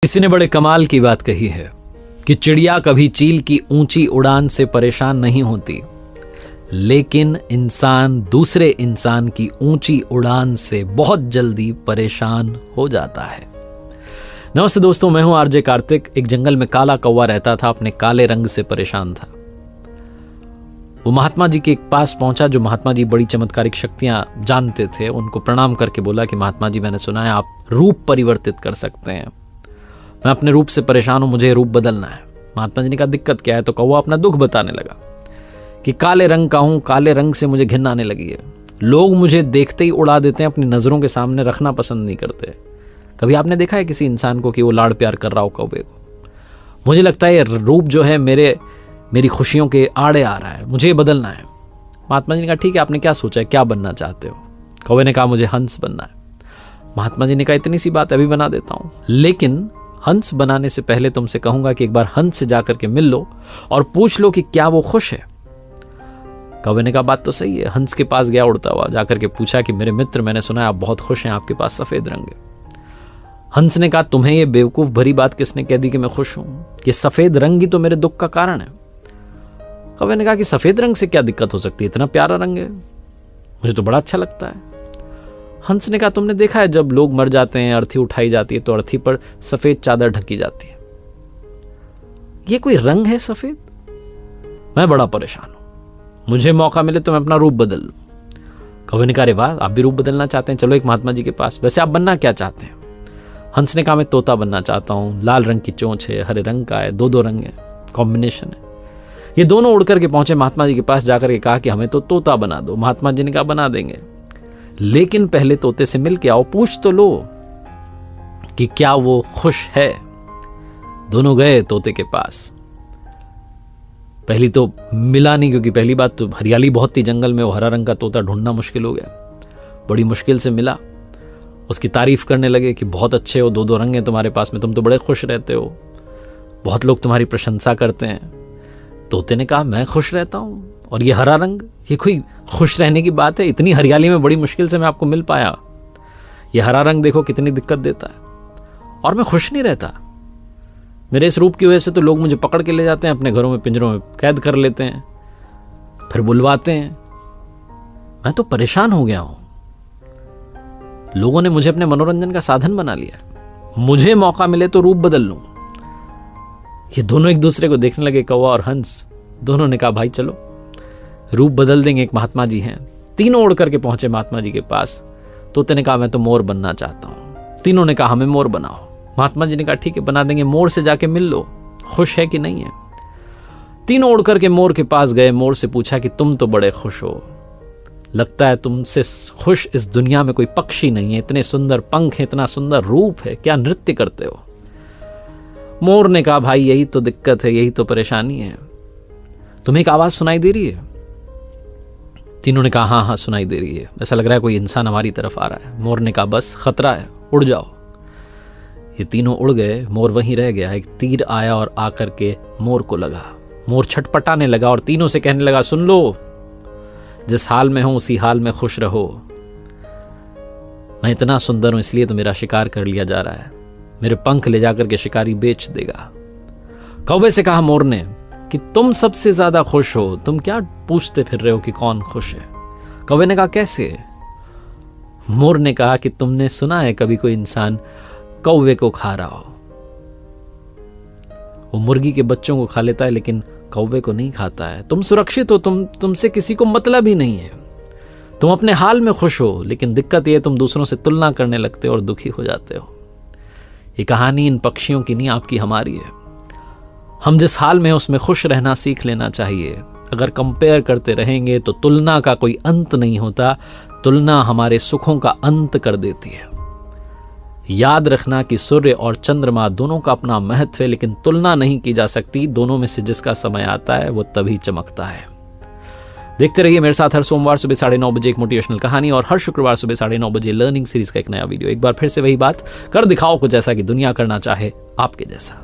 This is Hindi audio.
किसी ने बड़े कमाल की बात कही है कि चिड़िया कभी चील की ऊंची उड़ान से परेशान नहीं होती, लेकिन इंसान दूसरे इंसान की ऊंची उड़ान से बहुत जल्दी परेशान हो जाता है। नमस्ते दोस्तों, मैं हूं आरजे कार्तिक। एक जंगल में काला कौवा रहता था, अपने काले रंग से परेशान था। वो महात्मा जी के पास पहुंचा, जो महात्मा जी बड़ी चमत्कारिक शक्तियां जानते थे। उनको प्रणाम करके बोला कि महात्मा जी, मैंने सुना है आप रूप परिवर्तित कर सकते हैं। मैं अपने रूप से परेशान हूं, मुझे रूप बदलना है। महात्मा जी ने कहा दिक्कत क्या है? तो कौवा अपना दुख बताने लगा कि काले रंग का हूं, काले रंग से मुझे घिन आने लगी है। लोग मुझे देखते ही उड़ा देते हैं, अपनी नजरों के सामने रखना पसंद नहीं करते। कभी आपने देखा है किसी इंसान को कि वो लाड़ प्यार कर रहा हो कौवे को? मुझे लगता है ये रूप जो है मेरी खुशियों के आड़े आ रहा है, मुझे बदलना है। महात्मा जी ने कहा ठीक है, आपने क्या सोचा है, क्या बनना चाहते हो? कौवे ने कहा मुझे हंस बनना है। महात्मा जी ने कहा इतनी सी बात, अभी बना देता हूं, लेकिन हंस बनाने से पहले तुमसे कहूंगा कि एक बार हंस से जाकर के मिल लो और पूछ लो कि क्या वो खुश है। कौवे ने कहा बात तो सही है। हंस के पास गया उड़ता हुआ, जाकर के पूछा कि मेरे मित्र, मैंने सुना है आप बहुत खुश हैं, आपके पास सफेद रंग है। हंस ने कहा तुम्हें ये बेवकूफ भरी बात किसने कह दी कि मैं खुश हूं? ये सफेद रंग ही तो मेरे दुख का कारण है। कौवे ने कहा कि सफेद रंग से क्या दिक्कत हो सकती है, इतना प्यारा रंग है, मुझे तो बड़ा अच्छा लगता है। हंस ने कहा तुमने देखा है जब लोग मर जाते हैं, अर्थी उठाई जाती है तो अर्थी पर सफेद चादर ढकी जाती है। ये कोई रंग है सफेद? मैं बड़ा परेशान हूं, मुझे मौका मिले तो मैं अपना रूप बदल लूं। कौवे ने कहा अरे वाह, आप भी रूप बदलना चाहते हैं, चलो एक महात्मा जी के पास। वैसे आप बनना क्या चाहते हैं? हंस ने कहा मैं तोता बनना चाहता हूं, लाल रंग की चोंच है, हरे रंग का है, दो रंग है, कॉम्बिनेशन है। ये दोनों उड़ करके पहुंचे महात्मा जी के पास, जाकर के कहा कि हमें तो तोता बना दो। महात्मा जी ने कहा बना देंगे, लेकिन पहले तोते से मिल के आओ, पूछ तो लो कि क्या वो खुश है। दोनों गए तोते के पास। पहली तो मिला नहीं, क्योंकि पहली बात तो हरियाली बहुत थी जंगल में, वो हरा रंग का तोता ढूंढना मुश्किल हो गया। बड़ी मुश्किल से मिला, उसकी तारीफ करने लगे कि बहुत अच्छे हो, दो रंग हैं तुम्हारे पास में, तुम तो बड़े खुश रहते हो, बहुत लोग तुम्हारी प्रशंसा करते हैं। तोते ने कहा मैं खुश रहता हूं, और ये हरा रंग, ये कोई खुश रहने की बात है? इतनी हरियाली में बड़ी मुश्किल से मैं आपको मिल पाया, ये हरा रंग देखो कितनी दिक्कत देता है, और मैं खुश नहीं रहता। मेरे इस रूप की वजह से तो लोग मुझे पकड़ के ले जाते हैं, अपने घरों में पिंजरों में कैद कर लेते हैं, फिर बुलवाते हैं। मैं तो परेशान हो गया हूं, लोगों ने मुझे अपने मनोरंजन का साधन बना लिया, मुझे मौका मिले तो रूप बदल लूं। ये दोनों एक दूसरे को देखने लगे, कौवा और हंस। दोनों ने कहा भाई चलो रूप बदल देंगे। एक महात्मा जी हैं, तीनों उड़ करके पहुंचे महात्मा जी के पास। तोते ने कहा मैं तो मोर बनना चाहता हूं। तीनों ने कहा हमें मोर बनाओ। महात्मा जी ने कहा ठीक है बना देंगे, मोर से जाके मिल लो, खुश है कि नहीं है। तीनों उड़ करके मोर के पास गए। मोर से पूछा कि तुम तो बड़े खुश हो, लगता है तुमसे खुश इस दुनिया में कोई पक्षी नहीं है, इतने सुंदर पंख है, इतना सुंदर रूप है, क्या नृत्य करते हो? मोर ने कहा भाई यही तो दिक्कत है, यही तो परेशानी है। तुम्हें एक आवाज सुनाई दे रही है? तीनों ने कहा हाँ हाँ सुनाई दे रही है, ऐसा लग रहा है कोई इंसान हमारी तरफ आ रहा है। मोर ने कहा बस खतरा है, उड़ जाओ। ये तीनों उड़ गए, मोर वहीं रह गया। एक तीर आया और आकर के मोर को लगा। मोर छटपटाने लगा और तीनों से कहने लगा सुन लो, जिस हाल में हूं उसी हाल में खुश रहो। मैं इतना सुंदर हूं इसलिए तो मेरा शिकार कर लिया जा रहा है, मेरे पंख ले जाकर के शिकारी बेच देगा। कौवे से कहा मोर ने कि तुम सबसे ज्यादा खुश हो, तुम क्या पूछते फिर रहे हो कि कौन खुश है? कौवे ने कहा कैसे? मोर ने कहा कि तुमने सुना है कभी कोई इंसान कौवे को खा रहा हो? वो मुर्गी के बच्चों को खा लेता है, लेकिन कौवे को नहीं खाता है। तुम सुरक्षित हो, तुमसे किसी को मतलब ही नहीं है, तुम अपने हाल में खुश हो, लेकिन दिक्कत यह तुम दूसरों से तुलना करने लगते हो और दुखी हो जाते हो। ये कहानी इन पक्षियों की नहीं, आपकी हमारी है। हम जिस हाल में उसमें खुश रहना सीख लेना चाहिए। अगर कंपेयर करते रहेंगे तो तुलना का कोई अंत नहीं होता, तुलना हमारे सुखों का अंत कर देती है। याद रखना कि सूर्य और चंद्रमा दोनों का अपना महत्व है, लेकिन तुलना नहीं की जा सकती। दोनों में से जिसका समय आता है वो तभी चमकता है। देखते रहिए मेरे साथ हर सोमवार सुबह 9:30 बजे एक मोटिवेशनल कहानी, और हर शुक्रवार सुबह 9:30 बजे लर्निंग सीरीज का एक नया वीडियो। एक बार फिर से वही बात कर दिखाओ कुछ ऐसा कि दुनिया करना चाहे आपके जैसा।